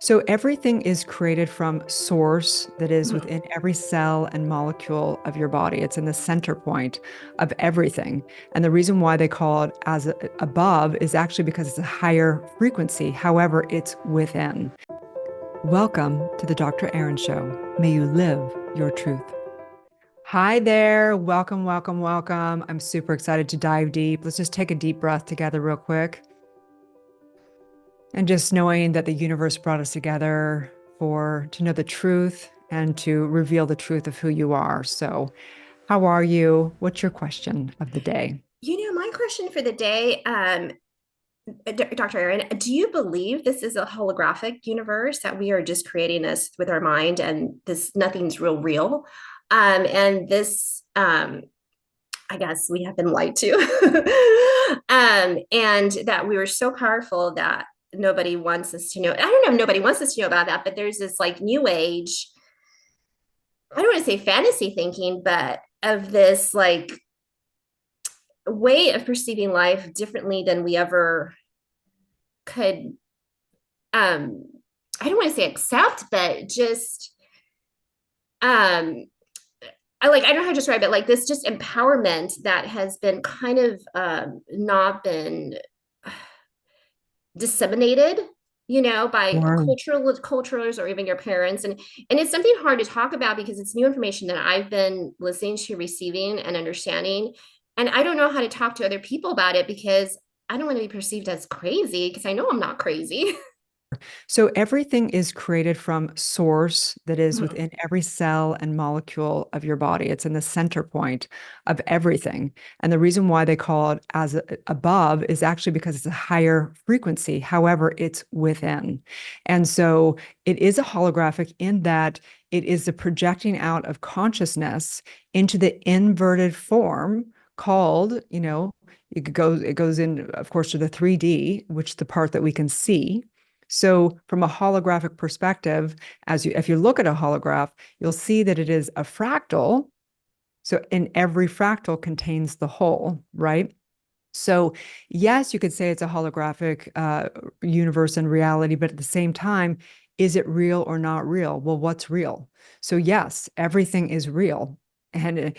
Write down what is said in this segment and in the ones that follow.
So everything is created from source that is Mhm. within every cell and molecule of your body. It's in the center point of everything. And the reason why they call it as above is actually because it's a higher frequency. However, it's within. Welcome to the Dr. Erin Show. May you live your truth. Hi there. Welcome, welcome, welcome. I'm super excited to dive deep. Let's just take a deep breath together real quick. And just knowing that the universe brought us together to know the truth and to reveal the truth of who you are. So, how are you? What's your question of the day? My question for the day, Dr. Erin, do you believe this is a holographic universe that we are just creating this with our mind and this nothing's real? And this, I guess we have been lied to. And that we were so powerful that nobody wants us to know. I don't know if nobody wants us to know about that, but there's this like new age, I don't want to say fantasy thinking, but of this like way of perceiving life differently than we ever could um I don't want to say accept, but just um I don't know how to describe it, like this just empowerment that has been kind of not been disseminated, by Sure. culturals or even your parents. And it's something hard to talk about because it's new information that I've been listening to, receiving and understanding. And I don't know how to talk to other people about it because I don't want to be perceived as crazy because I know I'm not crazy. So everything is created from source that is Mhm. within every cell and molecule of your body. It's in the center point of everything. And the reason why they call it as above is actually because it's a higher frequency. However, it's within. And so it is a holographic in that it is the projecting out of consciousness into the inverted form called, it goes in, of course, to the 3D, which is the part that we can see. So from a holographic perspective, if you look at a holograph, you'll see that it is a fractal. So in every fractal contains the whole, right? So yes, you could say it's a holographic universe and reality, but at the same time, is it real or not real? Well, what's real? So yes, everything is real. And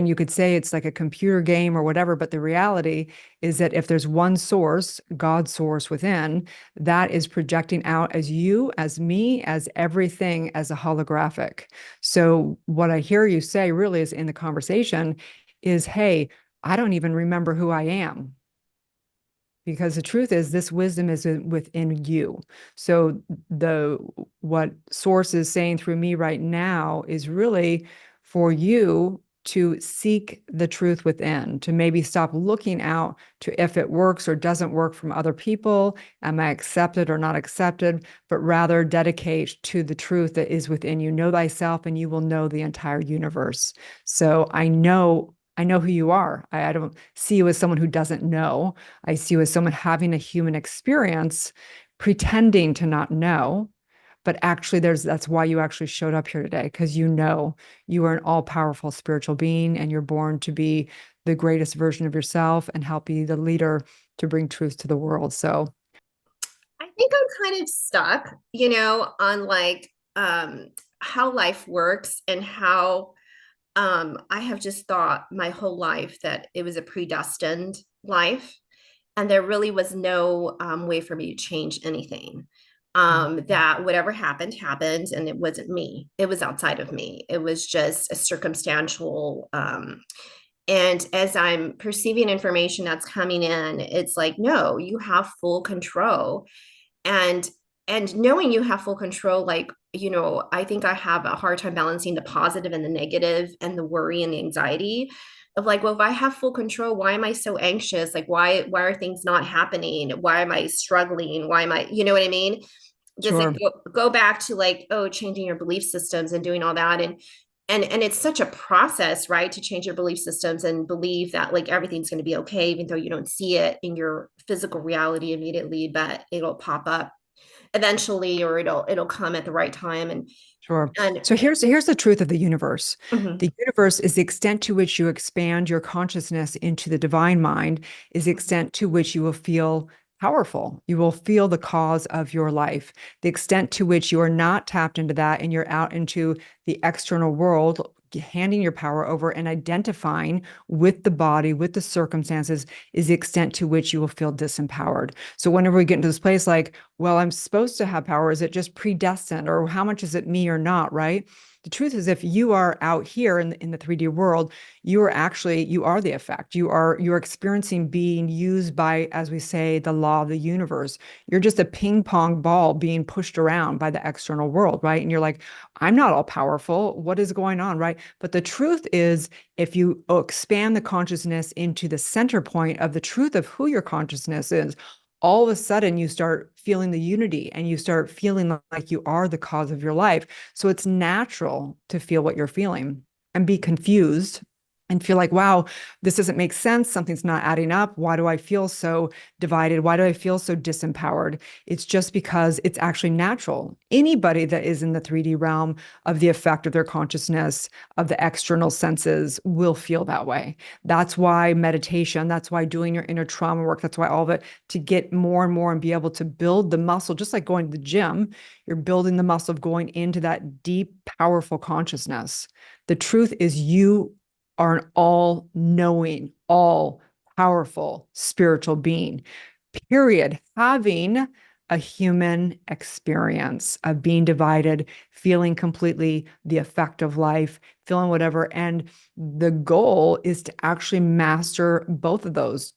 you could say it's like a computer game or whatever, but the reality is that if there's one source, God's source within, that is projecting out as you, as me, as everything as a holographic. So what I hear you say really is in the conversation is, hey, I don't even remember who I am. Because the truth is, this wisdom is within you. So the what source is saying through me right now is really for you to seek the truth within, to maybe stop looking out to if it works or doesn't work from other people. Am I accepted or not accepted? But rather dedicate to the truth that is within you. Know thyself, and you will know the entire universe. So I know who you are. I don't see you as someone who doesn't know. I see you as someone having a human experience, pretending to not know. But actually, that's why you actually showed up here today, because you know you are an all-powerful spiritual being and you're born to be the greatest version of yourself and help be the leader to bring truth to the world. So, I think I'm kind of stuck, on like how life works and how I have just thought my whole life that it was a predestined life, and there really was no way for me to change anything. That whatever happened happened, and it wasn't me. It was outside of me. It was just a circumstantial. And as I'm perceiving information that's coming in, it's like, no, you have full control. And knowing you have full control, like, I think I have a hard time balancing the positive and the negative and the worry and the anxiety of like, well, if I have full control, why am I so anxious? Like, why are things not happening? Why am I struggling? Why am I, you know what I mean? Does it sure. go back to like, oh, changing your belief systems and doing all that? And it's such a process, right, to change your belief systems and believe that like everything's going to be okay, even though you don't see it in your physical reality immediately, but it'll pop up eventually, or it'll come at the right time. Sure. And So here's the truth of the universe. Mhm. The universe is the extent to which you expand your consciousness into the divine mind, is the extent to which you will feel powerful. You will feel the cause of your life. The extent to which you are not tapped into that and you're out into the external world, handing your power over and identifying with the body, with the circumstances, is the extent to which you will feel disempowered. So whenever we get into this place like, well, I'm supposed to have power, is it just predestined, or how much is it me or not, right? The truth is, if you are out here in the 3D world, you are the effect. You're experiencing being used by, as we say, the law of the universe. You're just a ping pong ball being pushed around by the external world, right? And you're like, I'm not all powerful. What is going on, right? But the truth is, if you expand the consciousness into the center point of the truth of who your consciousness is, all of a sudden you start feeling the unity and you start feeling like you are the cause of your life. So it's natural to feel what you're feeling and be confused and feel like, wow, this doesn't make sense. Something's not adding up. Why do I feel so divided? Why do I feel so disempowered? It's just because it's actually natural. Anybody that is in the 3D realm of the effect of their consciousness, of the external senses, will feel that way. That's why meditation, that's why doing your inner trauma work, that's why all of it, to get more and more and be able to build the muscle, just like going to the gym, you're building the muscle of going into that deep, powerful consciousness. The truth is, you are an all knowing, all powerful spiritual being, period. Having a human experience of being divided, feeling completely the effect of life, feeling whatever. And the goal is to actually master both of those.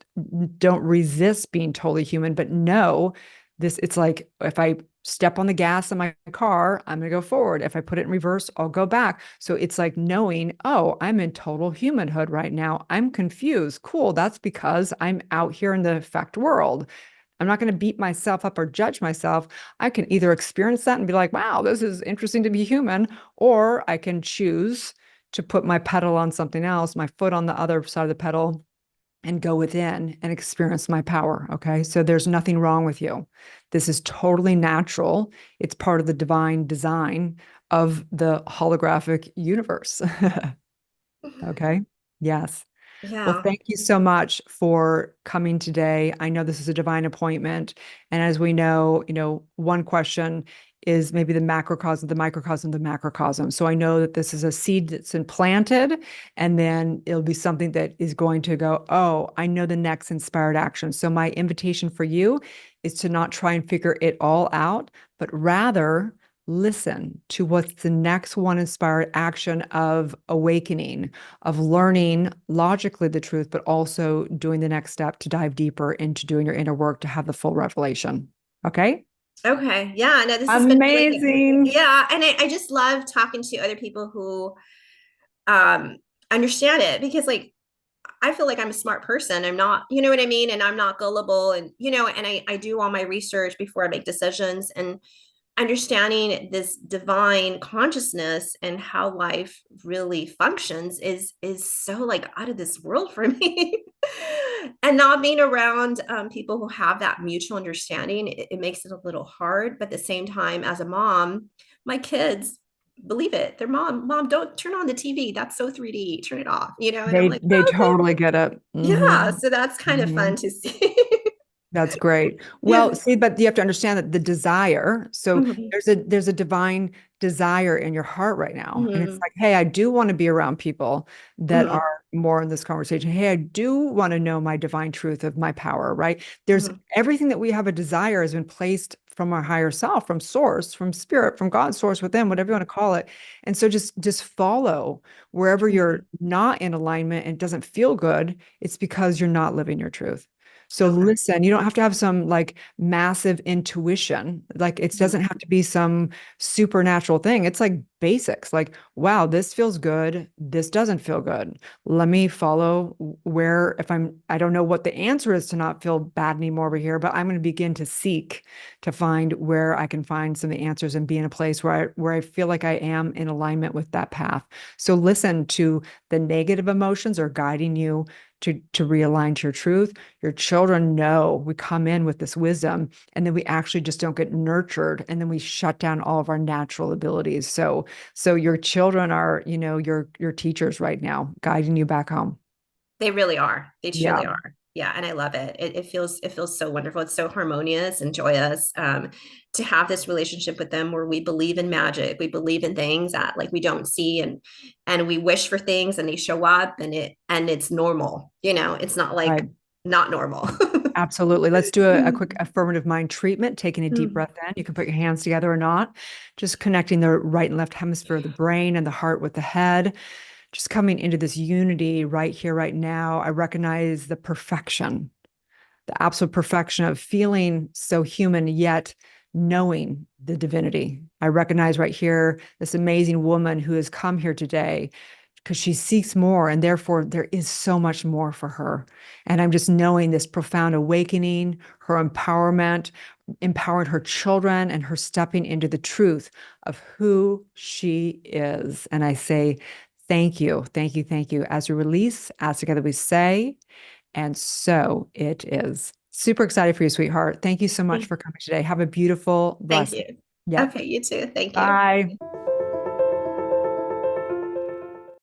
Don't resist being totally human, but know this. It's like, if I step on the gas in my car, I'm going to go forward. If I put it in reverse, I'll go back. So it's like knowing, oh, I'm in total humanhood right now. I'm confused. Cool. That's because I'm out here in the effect world. I'm not going to beat myself up or judge myself. I can either experience that and be like, wow, this is interesting to be human, or I can choose to put my pedal on something else, my foot on the other side of the pedal, and go within and experience my power. Okay. So there's nothing wrong with you. This is totally natural. It's part of the divine design of the holographic universe. Okay. Yes. Well, Yeah. thank you so much for coming today. I know this is a divine appointment. And as we know, one question is maybe the macrocosm, the microcosm, the macrocosm. So I know that this is a seed that's implanted, and then it'll be something that is going to go, oh, I know the next inspired action. So my invitation for you is to not try and figure it all out, but rather listen to what's the next one inspired action of awakening, of learning logically the truth, but also doing the next step to dive deeper into doing your inner work to have the full revelation. Okay. Okay. Yeah. No, this has been really, Amazing. yeah. And I just love talking to other people who um understand it, because like I feel like I'm a smart person. I'm not, you know what I mean? And I'm not gullible, and and I do all my research before I make decisions, and understanding this divine consciousness and how life really functions is so like out of this world for me. And not being around people who have that mutual understanding, it makes it a little hard. But at the same time, as a mom, my kids believe it. Their mom, don't turn on the TV. That's so 3D. Turn it off. And I'm like, They oh, okay. totally get it. Yeah. So that's kind of Hmm. fun to see. That's great. Yeah. Well, see, but you have to understand that the desire, so Mhm. there's a divine desire in your heart right now. And it's Mhm. like, hey, I do want to be around people that Mhm. are more in this conversation. Hey, I do want to know my divine truth of my power, right? There's Mhm. everything that we have a desire has been placed from our higher self, from source, from spirit, from God's source within, whatever you want to call it. And so just follow wherever Mhm. you're not in alignment and it doesn't feel good, it's because you're not living your truth. So Okay. listen, you don't have to have some like massive intuition. Like it Mhm. doesn't have to be some supernatural thing. It's like basics. Like, wow, this feels good. This doesn't feel good. Let me follow where if I don't know what the answer is to not feel bad anymore over here, but I'm going to begin to seek to find where I can find some of the answers and be in a place where I feel like I am in alignment with that path. So listen to the negative emotions are guiding you to realign to your truth. Your children know we come in with this wisdom, and then we actually just don't get nurtured, and then we shut down all of our natural abilities. So your children are, your teachers right now, guiding you back home. They really are. They Yeah. truly are. Yeah, and I love it. It feels so wonderful. It's so harmonious and joyous, to have this relationship with them where we believe in magic. We believe in things that like we don't see, and we wish for things and they show up, and it's normal. It's not like Right. not normal. Absolutely. Let's do a quick affirmative mind treatment, taking a deep breath in. You can put your hands together or not, just connecting the right and left hemisphere of the brain and the heart with the head, just coming into this unity right here, right now. I recognize the perfection, the absolute perfection of feeling so human, yet knowing the divinity. I recognize right here this amazing woman who has come here today because she seeks more, and therefore there is so much more for her. And I'm just knowing this profound awakening, her empowerment, empowering her children, and her stepping into the truth of who she is. And I say, thank you, thank you, thank you. As we release, as together we say, and so it is. Super excited for you, sweetheart. Thank you so much for coming today. Have a beautiful Thank blessing. you. Yep. Okay, you too. Thank you. Bye.